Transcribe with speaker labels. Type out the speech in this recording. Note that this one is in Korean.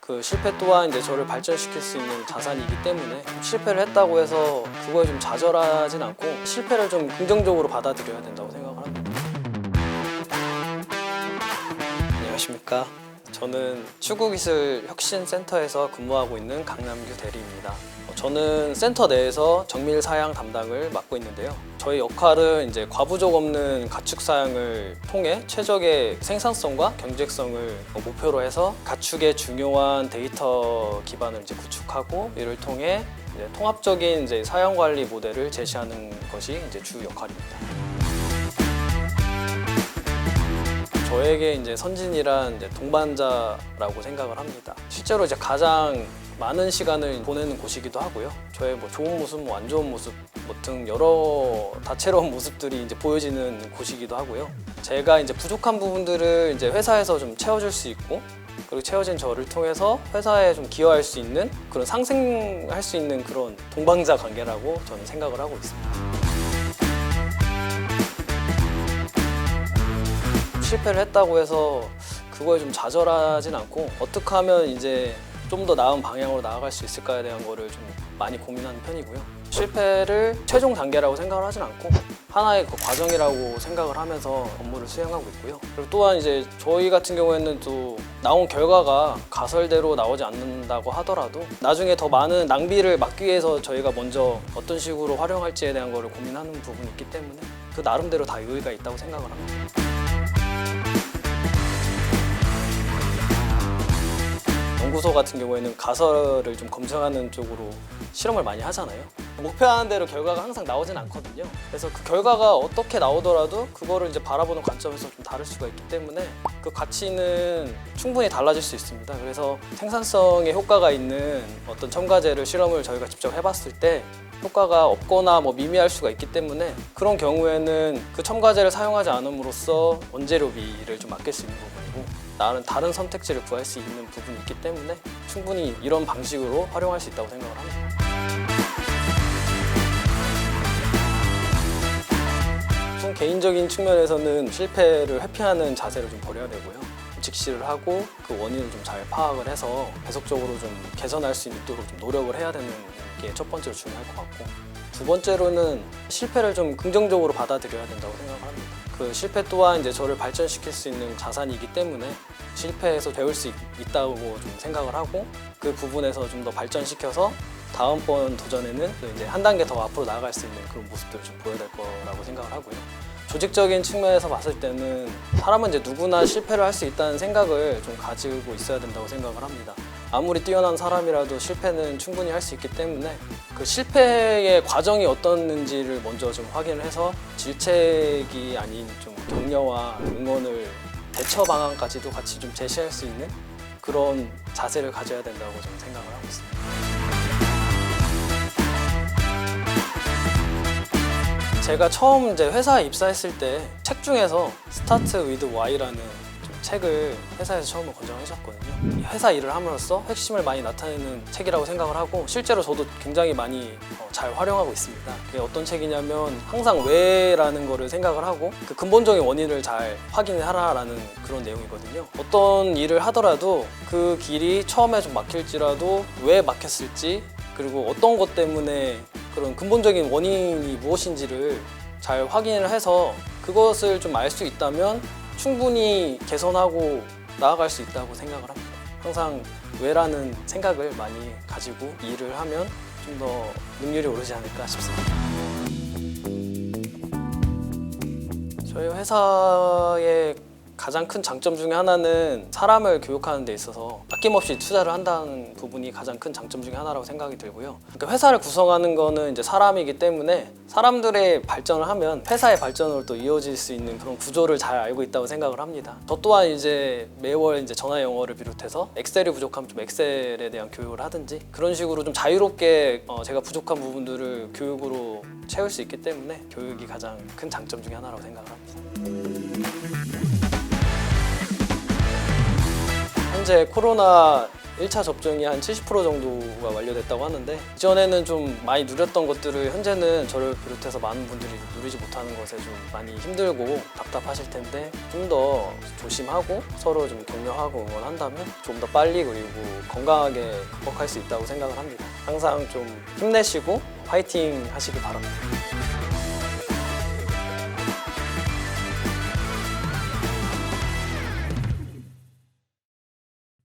Speaker 1: 그 실패 또한 이제 저를 발전시킬 수 있는 자산이기 때문에 실패를 했다고 해서 그거에 좀 좌절하진 않고 실패를 좀 긍정적으로 받아들여야 된다고 생각을 합니다. 안녕하십니까. 저는 추구기술혁신센터에서 근무하고 있는 강남규 대리입니다. 저는 센터 내에서 정밀 사양 담당을 맡고 있는데요. 저희 역할은 이제 과부족 없는 가축 사양을 통해 최적의 생산성과 경제성을 목표로 해서 가축의 중요한 데이터 기반을 이제 구축하고 이를 통해 이제 통합적인 이제 사양 관리 모델을 제시하는 것이 이제 주 역할입니다. 저에게 이제 선진이란 이제 동반자라고 생각을 합니다. 실제로 이제 가장 많은 시간을 보내는 곳이기도 하고요. 저의 뭐 좋은 모습, 뭐 안 좋은 모습 등 여러 다채로운 모습들이 이제 보여지는 곳이기도 하고요. 제가 이제 부족한 부분들을 이제 회사에서 좀 채워줄 수 있고, 그리고 채워진 저를 통해서 회사에 좀 기여할 수 있는 그런 상생할 수 있는 그런 동반자 관계라고 저는 생각을 하고 있습니다. 실패를 했다고 해서 그거에 좀 좌절하진 않고 어떻게 하면 이제 좀 더 나은 방향으로 나아갈 수 있을까에 대한 거를 좀 많이 고민하는 편이고요. 실패를 최종 단계라고 생각을 하진 않고 하나의 그 과정이라고 생각을 하면서 업무를 수행하고 있고요. 그리고 또한 이제 저희 같은 경우에는 또 나온 결과가 가설대로 나오지 않는다고 하더라도 나중에 더 많은 낭비를 막기 위해서 저희가 먼저 어떤 식으로 활용할지에 대한 거를 고민하는 부분이 있기 때문에 그 나름대로 다 의의가 있다고 생각을 합니다. 연구소 같은 경우에는 가설을 좀 검증하는 쪽으로 실험을 많이 하잖아요. 목표하는 대로 결과가 항상 나오진 않거든요. 그래서 그 결과가 어떻게 나오더라도 그거를 이제 바라보는 관점에서 좀 다를 수가 있기 때문에 그 가치는 충분히 달라질 수 있습니다. 그래서 생산성에 효과가 있는 어떤 첨가제를 실험을 저희가 직접 해봤을 때 효과가 없거나 뭐 미미할 수가 있기 때문에 그런 경우에는 그 첨가제를 사용하지 않음으로써 원재료비를 좀 아낄 수 있는 부분이고 나는 다른 선택지를 구할 수 있는 부분이 있기 때문에 충분히 이런 방식으로 활용할 수 있다고 생각을 합니다. 좀 개인적인 측면에서는 실패를 회피하는 자세를 좀 버려야 되고요. 직시를 하고 그 원인을 좀 잘 파악을 해서 계속적으로 좀 개선할 수 있도록 좀 노력을 해야 되는 게 첫 번째로 중요할 것 같고, 두 번째로는 실패를 좀 긍정적으로 받아들여야 된다고 생각을 합니다. 그 실패 또한 이제 저를 발전시킬 수 있는 자산이기 때문에 실패에서 배울 수 있다고 좀 생각을 하고 그 부분에서 좀 더 발전시켜서 다음번 도전에는 이제 한 단계 더 앞으로 나아갈 수 있는 그런 모습들을 좀 보여야 될 거라고 생각을 하고요. 조직적인 측면에서 봤을 때는 사람은 이제 누구나 실패를 할 수 있다는 생각을 좀 가지고 있어야 된다고 생각을 합니다. 아무리 뛰어난 사람이라도 실패는 충분히 할 수 있기 때문에 그 실패의 과정이 어떻는지를 먼저 좀 확인을 해서 질책이 아닌 좀 격려와 응원을 대처 방안까지도 같이 좀 제시할 수 있는 그런 자세를 가져야 된다고 저는 생각을 하고 있습니다. 제가 처음 이제 회사에 입사했을 때 책 중에서 Start with Why라는 좀 책을 회사에서 처음으로 권장해 주셨거든요. 회사 일을 함으로써 핵심을 많이 나타내는 책이라고 생각을 하고 실제로 저도 굉장히 많이 잘 활용하고 있습니다. 그게 어떤 책이냐면 항상 왜라는 거를 생각을 하고 그 근본적인 원인을 잘 확인하라라는 그런 내용이거든요. 어떤 일을 하더라도 그 길이 처음에 좀 막힐지라도 왜 막혔을지 그리고 어떤 것 때문에 그런 근본적인 원인이 무엇인지를 잘 확인을 해서 그것을 좀 알 수 있다면 충분히 개선하고 나아갈 수 있다고 생각을 합니다. 항상 왜라는 생각을 많이 가지고 일을 하면 좀 더 능률이 오르지 않을까 싶습니다. 저희 회사의 가장 큰 장점 중에 하나는 사람을 교육하는 데 있어서 아낌없이 투자를 한다는 부분이 가장 큰 장점 중에 하나라고 생각이 들고요. 그러니까 회사를 구성하는 거는 이제 사람이기 때문에 사람들의 발전을 하면 회사의 발전으로 또 이어질 수 있는 그런 구조를 잘 알고 있다고 생각을 합니다. 저 또한 이제 매월 이제 전화 영어를 비롯해서 엑셀이 부족하면 좀 엑셀에 대한 교육을 하든지 그런 식으로 좀 자유롭게 제가 부족한 부분들을 교육으로 채울 수 있기 때문에 교육이 가장 큰 장점 중에 하나라고 생각을 합니다. 현재 코로나 1차 접종이 한 70% 정도가 완료됐다고 하는데, 이전에는 좀 많이 누렸던 것들을 현재는 저를 비롯해서 많은 분들이 누리지 못하는 것에 좀 많이 힘들고 답답하실 텐데, 좀 더 조심하고 서로 좀 격려하고 응원한다면 좀 더 빨리 그리고 건강하게 극복할 수 있다고 생각을 합니다. 항상 좀 힘내시고 화이팅 하시기 바랍니다.